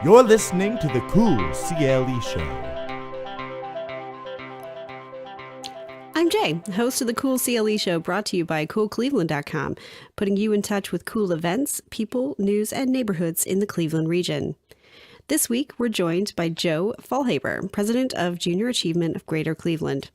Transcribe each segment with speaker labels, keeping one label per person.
Speaker 1: You're listening to the Cool CLE Show.
Speaker 2: I'm Jay, host of the Cool CLE Show, brought to you by CoolCleveland.com, putting you in touch with cool events, people, news, and neighborhoods in the Cleveland region. This week, we're joined by Joe Faulhaber, president of Junior Achievement of Greater Cleveland.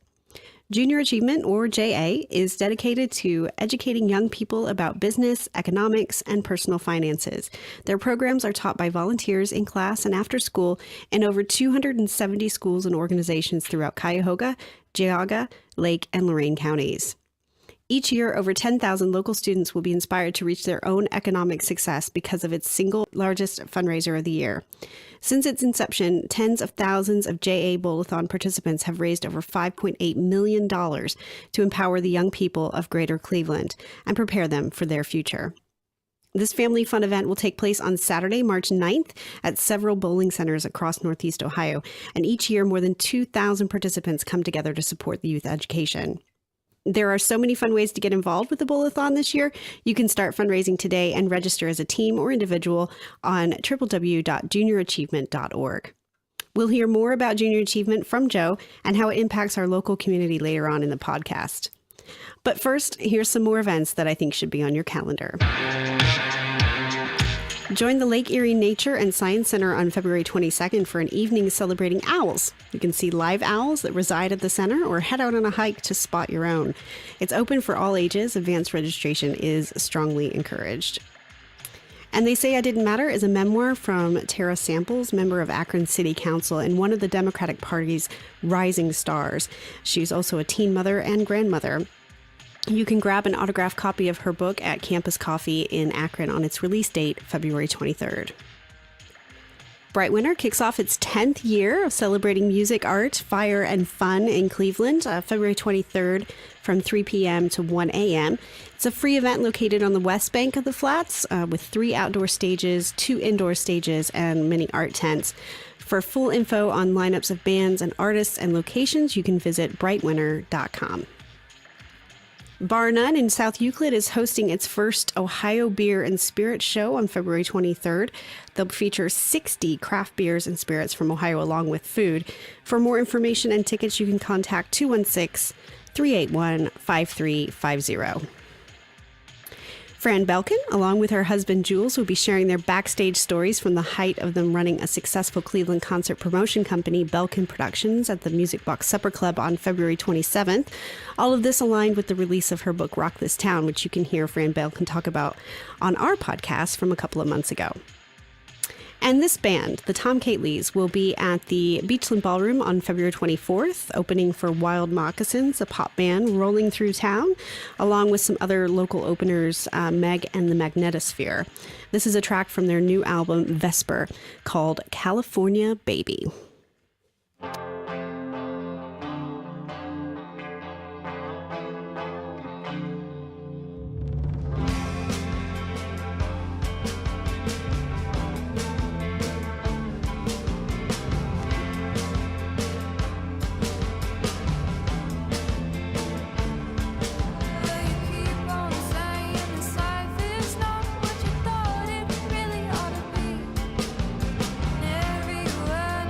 Speaker 2: Junior Achievement, or JA, is dedicated to educating young people about business, economics, and personal finances. Their programs are taught by volunteers in class and after school in over 270 schools and organizations throughout Cuyahoga, Geauga, Lake, and Lorain counties. Each year, over 10,000 local students will be inspired to reach their own economic success because of its single largest fundraiser of the year. Since its inception, tens of thousands of JA Bowl-a-thon participants have raised over $5.8 million to empower the young people of Greater Cleveland and prepare them for their future. This family fun event will take place on Saturday, March 9th at several bowling centers across Northeast Ohio, and each year more than 2,000 participants come together to support the youth education. There are so many fun ways to get involved with the Bowl-a-thon this year. You can start fundraising today and register as a team or individual on www.juniorachievement.org. We'll hear more about Junior Achievement from Joe and how it impacts our local community later on in the podcast. But first, here's some more events that I think should be on your calendar. Join the Lake Erie Nature and Science Center on February 22nd for an evening celebrating owls. You can see live owls that reside at the center or head out on a hike to spot your own. It's open for all ages. Advanced registration is strongly encouraged. And They Say I Didn't Matter is a memoir from Tara Samples, member of Akron City Council and one of the Democratic Party's rising stars. She's also a teen mother and grandmother. You can grab an autographed copy of her book at Campus Coffee in Akron on its release date, February 23rd. Bright Winter kicks off its 10th year of celebrating music, art, fire, and fun in Cleveland, February 23rd from 3 p.m. to 1 a.m. It's a free event located on the west bank of the Flats with 3 outdoor stages, 2 indoor stages, and many art tents. For full info on lineups of bands and artists and locations, you can visit brightwinter.com. Bar None in South Euclid is hosting its first Ohio Beer and Spirit Show on February 23rd. They'll feature 60 craft beers and spirits from Ohio along with food. For more information and tickets, you can contact 216-381-5350. Fran Belkin, along with her husband Jules, will be sharing their backstage stories from the height of them running a successful Cleveland concert promotion company, Belkin Productions, at the Music Box Supper Club on February 27th. All of this aligned with the release of her book, Rock This Town, which you can hear Fran Belkin talk about on our podcast from a couple of months ago. And this band, the Tom Katlees, will be at the Beachland Ballroom on February 24th, opening for Wild Moccasins, a pop band rolling through town, along with some other local openers, Meg and the Magnetosphere. This is a track from their new album, Vesper, called California Baby.
Speaker 3: Everywhere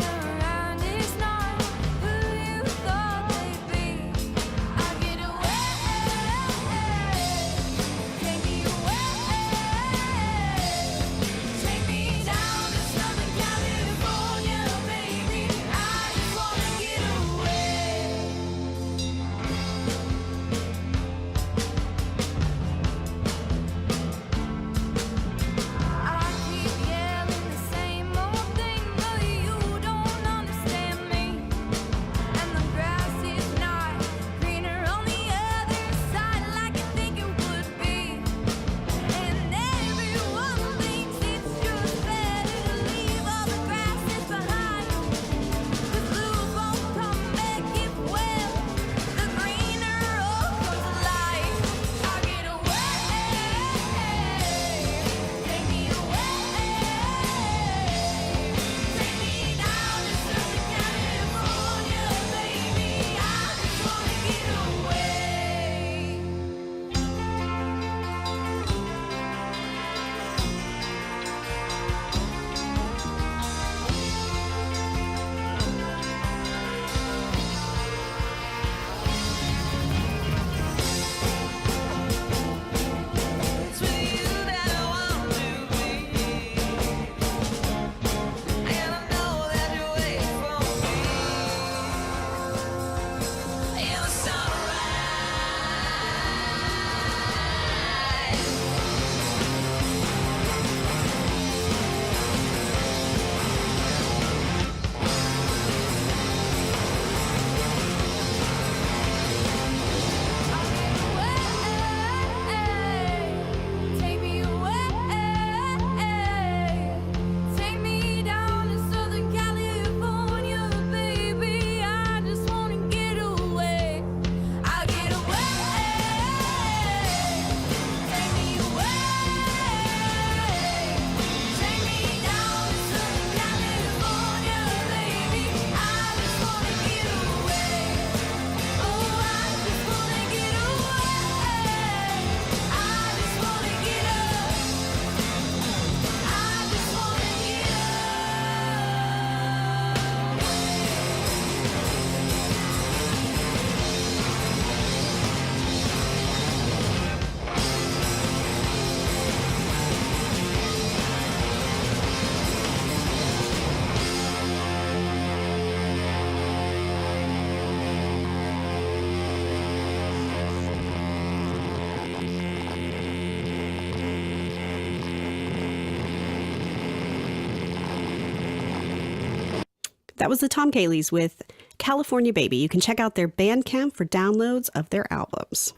Speaker 2: That was the Tom Katlees with California Baby. You can check out their Bandcamp for downloads of their albums.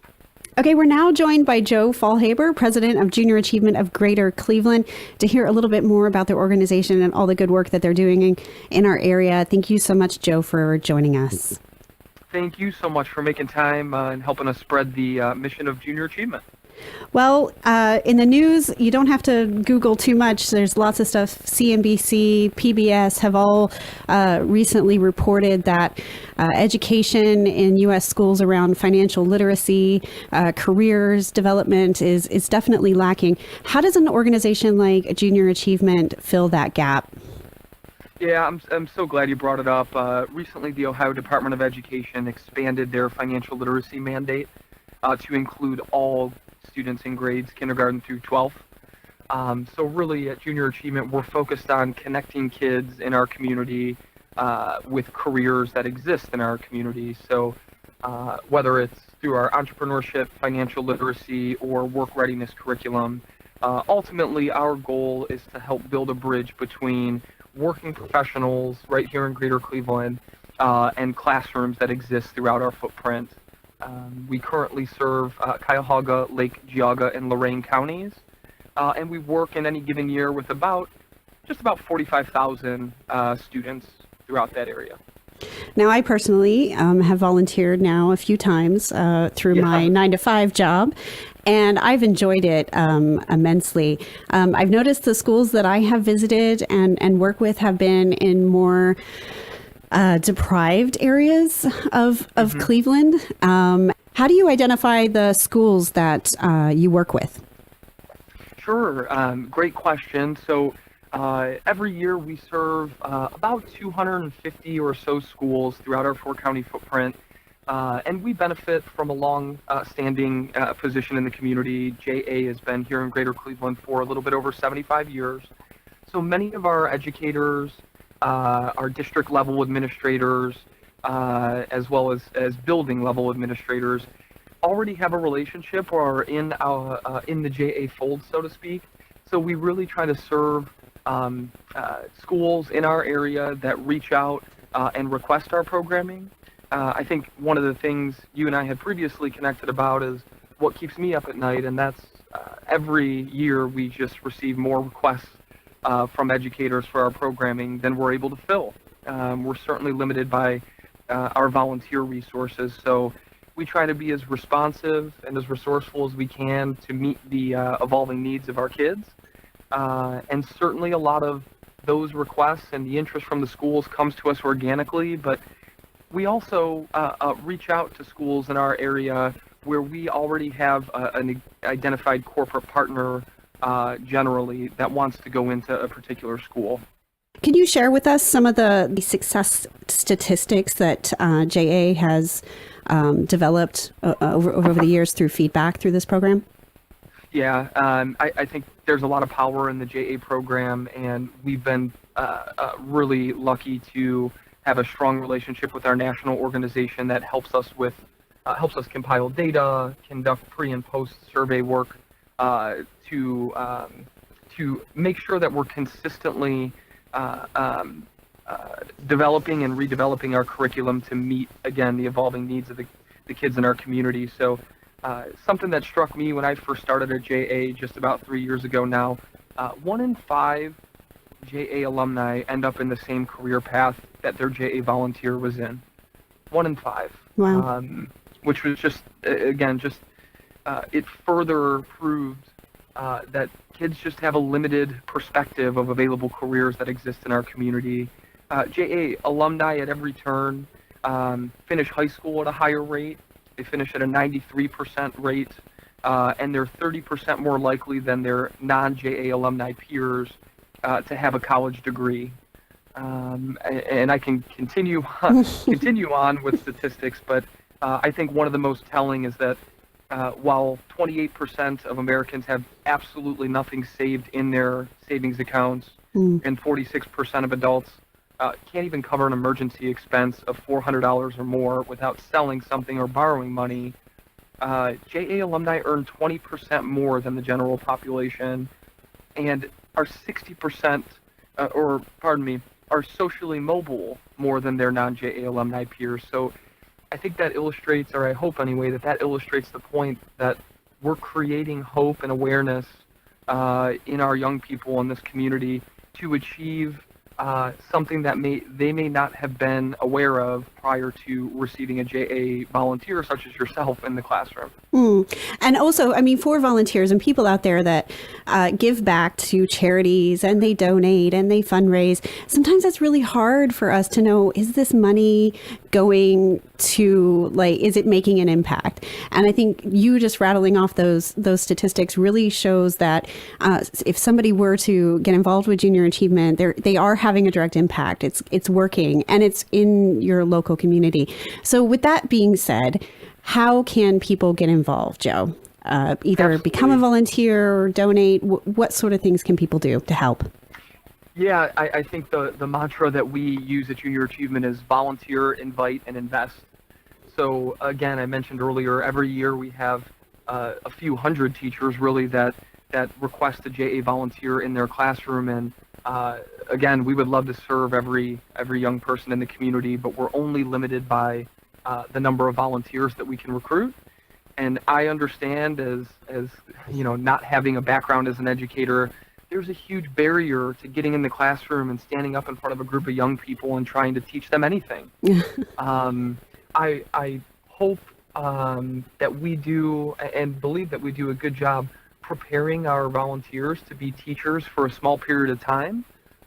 Speaker 2: Okay, we're now joined by Joe Faulhaber, president of Junior Achievement of Greater Cleveland, to hear a little bit more about their organization and all the good work that they're doing in our area. Thank you so much, Joe, for joining us.
Speaker 3: Thank you so much for making time and helping us spread the mission of Junior Achievement.
Speaker 2: Well, in the news, you don't have to Google too much. There's lots of stuff. CNBC, PBS have all recently reported that education in U.S. schools around financial literacy, careers development is definitely lacking. How does an organization like Junior Achievement fill that gap?
Speaker 3: Yeah, I'm so glad you brought it up. Recently, the Ohio Department of Education expanded their financial literacy mandate to include all students in grades kindergarten through 12th. So really at Junior Achievement, we're focused on connecting kids in our community with careers that exist in our community. So whether it's through our entrepreneurship, financial literacy, or work readiness curriculum, ultimately our goal is to help build a bridge between working professionals right here in Greater Cleveland and classrooms that exist throughout our footprint. We currently serve Cuyahoga, Lake Geauga, and Lorain counties, and we work in any given year with just about 45,000 students throughout that area.
Speaker 2: Now, I personally have volunteered now a few times through my 9-to-5 job, and I've enjoyed it immensely. I've noticed the schools that I have visited and work with have been in more deprived areas of Cleveland. How do you identify the schools that you work with?
Speaker 3: Sure, great question. So every year we serve about 250 or so schools throughout our 4-county footprint, and we benefit from a long-standing position in the community. JA has been here in Greater Cleveland for a little bit over 75 years. So many of our educators, our district level administrators, as well as building level administrators, already have a relationship or are in the JA fold, so to speak. So we really try to serve schools in our area that reach out and request our programming. I think one of the things you and I had previously connected about is what keeps me up at night, and that's every year we just receive more requests from educators for our programming than we're able to fill. We're certainly limited by our volunteer resources, so we try to be as responsive and as resourceful as we can to meet the evolving needs of our kids. And certainly a lot of those requests and the interest from the schools comes to us organically, but we also reach out to schools in our area where we already have an identified corporate partner generally that wants to go into a particular school.
Speaker 2: Can you share with us some of the success statistics that JA has developed over the years through feedback through this program?
Speaker 3: Yeah, I think there's a lot of power in the JA program, and we've been really lucky to have a strong relationship with our national organization that helps us compile data, conduct pre and post survey work to make sure that we're consistently developing and redeveloping our curriculum to meet, again, the evolving needs of the kids in our community. So something that struck me when I first started at JA just about 3 years ago now, 1 in 5 JA alumni end up in the same career path that their JA volunteer was in. 1 in 5.
Speaker 2: Wow.
Speaker 3: Which was just, again, it further proved that kids just have a limited perspective of available careers that exist in our community. JA alumni at every turn finish high school at a higher rate. They finish at a 93% rate, and they're 30% more likely than their non-JA alumni peers to have a college degree. And I can continue on with statistics, but I think one of the most telling is that while 28% of Americans have absolutely nothing saved in their savings accounts, and 46% of adults can't even cover an emergency expense of $400 or more without selling something or borrowing money, JA alumni earn 20% more than the general population, and are 60%, are socially mobile more than their non-JA alumni peers. So I think that illustrates, or I hope anyway, that illustrates the point that we're creating hope and awareness in our young people in this community to achieve something that they may not have been aware of prior to receiving a JA volunteer such as yourself in the classroom.
Speaker 2: And also, I mean, for volunteers and people out there that give back to charities and they donate and they fundraise, sometimes it's really hard for us to know, is this money going to, like, is it making an impact? And I think you just rattling off those statistics really shows that if somebody were to get involved with junior achievement, they are having a direct impact. It's working, and it's in your local community. So with that being said, how can people get involved, Joe? Either
Speaker 3: Absolutely.
Speaker 2: Become a volunteer or donate. What sort of things can people do to help?
Speaker 3: Yeah, I think the mantra that we use at Junior Achievement is volunteer, invite, and invest. So again, I mentioned earlier, every year we have a few hundred teachers really that request a JA volunteer in their classroom. And again, we would love to serve every young person in the community, but we're only limited by the number of volunteers that we can recruit. And I understand, as you know, not having a background as an educator, there's a huge barrier to getting in the classroom and standing up in front of a group of young people and trying to teach them anything. I hope that we do and believe that we do a good job preparing our volunteers to be teachers for a small period of time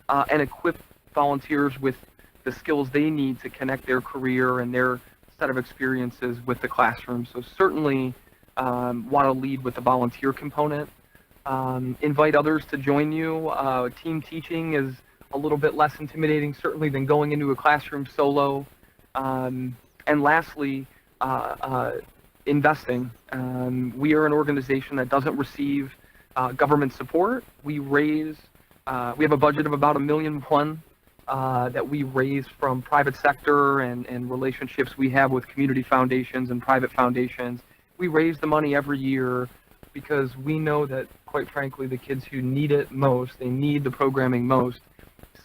Speaker 3: and equip volunteers with the skills they need to connect their career and their set of experiences with the classroom. So certainly want to lead with the volunteer component. Invite others to join you. Team teaching is a little bit less intimidating, certainly, than going into a classroom solo. And lastly, investing. We are an organization that doesn't receive government support. We have a budget of about $1.1 million that we raise from private sector and relationships we have with community foundations and private foundations. We raise the money every year because we know that, quite frankly, the kids who need it most, they need the programming most,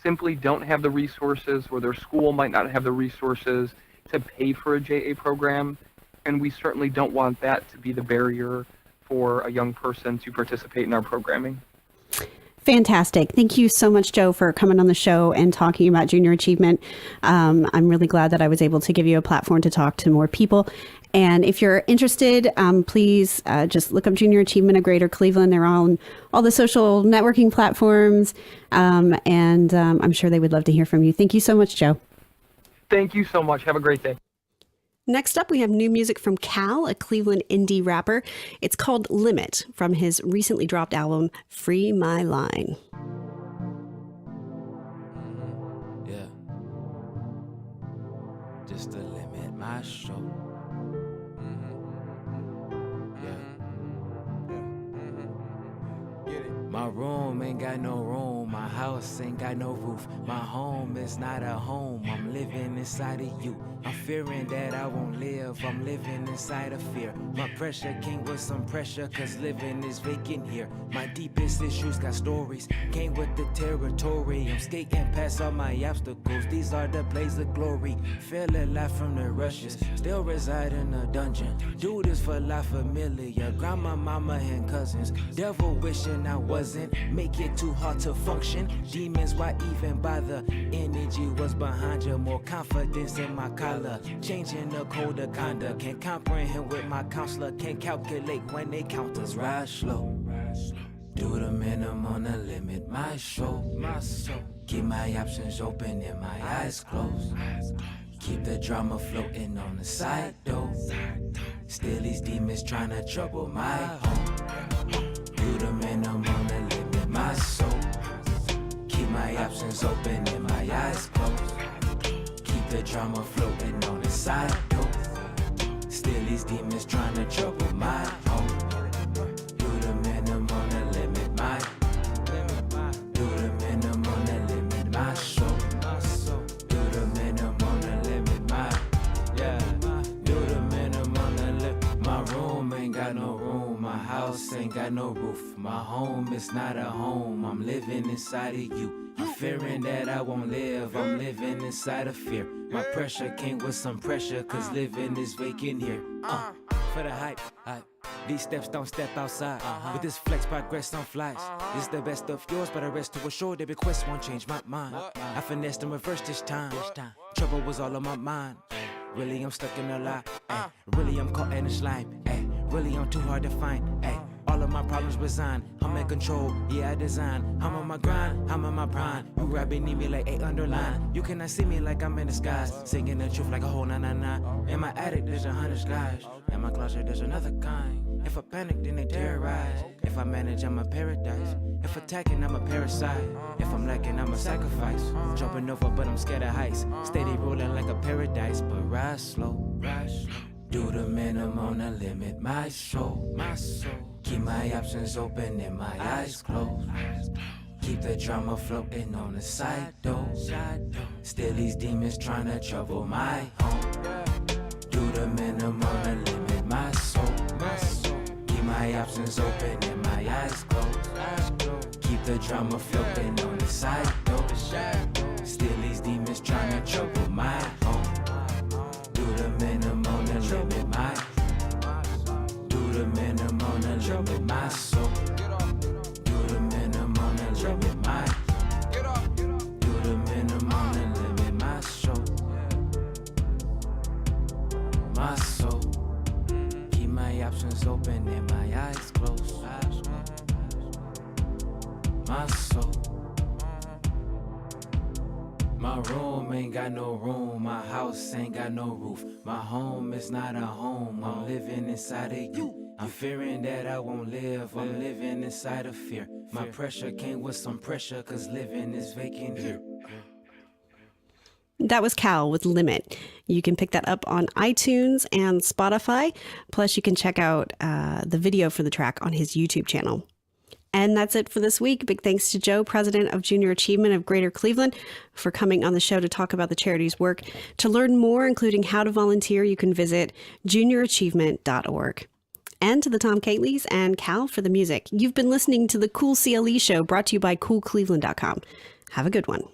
Speaker 3: simply don't have the resources, or their school might not have the resources to pay for a JA program. And we certainly don't want that to be the barrier for a young person to participate in our programming.
Speaker 2: Fantastic. Thank you so much, Joe, for coming on the show and talking about junior achievement. I'm really glad that I was able to give you a platform to talk to more people. And if you're interested, please just look up Junior Achievement of Greater Cleveland. They're on all the social networking platforms, and I'm sure they would love to hear from you. Thank you so much, Joe.
Speaker 3: Thank you so much. Have a great day.
Speaker 2: Next up, we have new music from C.A.L, a Cleveland indie rapper. It's called Limit from his recently dropped album, Free My Line.
Speaker 4: Yeah. Just to limit my show. My room ain't got no room, my house ain't got no roof. My home is not a home, I'm living inside of you. I'm fearing that I won't live, I'm living inside of fear. My pressure came with some pressure, cause living is vacant here. My deepest issues got stories, came with the territory. I'm skating past all my obstacles, these are the blaze of glory. Feel alive from the rushes, still reside in a dungeon. Do this for La Familia, grandma, mama, and cousins. Devil wishing I wasn't, make it too hard to function. Demons, why even bother? Energy was behind you, more confidence in my collar. Changing the code of conduct, can't comprehend with my counselor. Can't calculate when they count us. Ride slow, do the minimum to limit my soul. Keep my options open and my eyes closed. Keep the drama floating on the side though. Still these demons trying to trouble my home. Do the minimum to limit my soul. Keep my options open and my eyes closed. Keep the drama floating on the side though. Still these demons trying to trouble my home. Do the minimum to limit my. Do the minimum to limit my soul. Do the minimum to limit my. Yeah. Do the minimum to limit. My room ain't got no room. My house ain't got no roof. My home is not a home. I'm living inside of you. I'm fearing that I won't live, I'm living inside of fear. My pressure came with some pressure, cause living is vacant here. For the hype, these steps don't step outside. With this flex progress on flies. It's the best of yours, but the rest to assure the request won't change my mind. I finessed and reversed this time. Trouble was all on my mind. Really, I'm stuck in a lie. Really, I'm caught in a slime. Really, I'm too hard to find. All of my problems resign. I'm in control, yeah, I design. I'm on my grind, I'm on my prime. You rapping need me like 8 underline. You cannot see me like I'm in disguise. Singing the truth like a whole 999. In my attic, there's 100 skies. In my closet, there's another kind. If I panic, then they terrorize. If I manage, I'm a paradise. If attacking, I'm a parasite. If I'm lacking, I'm a sacrifice. Jumping over, but I'm scared of heights. Steady rolling like a paradise, but rise slow. Do the minimum to limit my soul. Keep my options open and my eyes closed. Keep the drama floating on the side though. Still these demons trying to trouble my home. Do the minimum to limit my soul. Keep my options open and my eyes closed. Keep the drama floating on the side though. Still these demons trying to trouble my home. Do the minimum to limit my. Do the minimum to limit my soul. Do the minimum to limit my. Do the minimum to limit my soul. My soul. Keep my options open and my eyes closed. My soul. My room ain't got no room, my house ain't got no roof. My home is not a home, I'm living inside of you. I'm fearing that I won't live, I'm living inside of fear. My pressure came with some pressure, cause living is vacant here.
Speaker 2: That was C.A.L with Limit. You can pick that up on iTunes and Spotify. Plus, you can check out the video for the track on his YouTube channel. And that's it for this week. Big thanks to Joe, president of Junior Achievement of Greater Cleveland, for coming on the show to talk about the charity's work. To learn more, including how to volunteer, you can visit juniorachievement.org. And to the Tom Katlees and C.A.L for the music. You've been listening to the Cool CLE Show, brought to you by coolcleveland.com. Have a good one.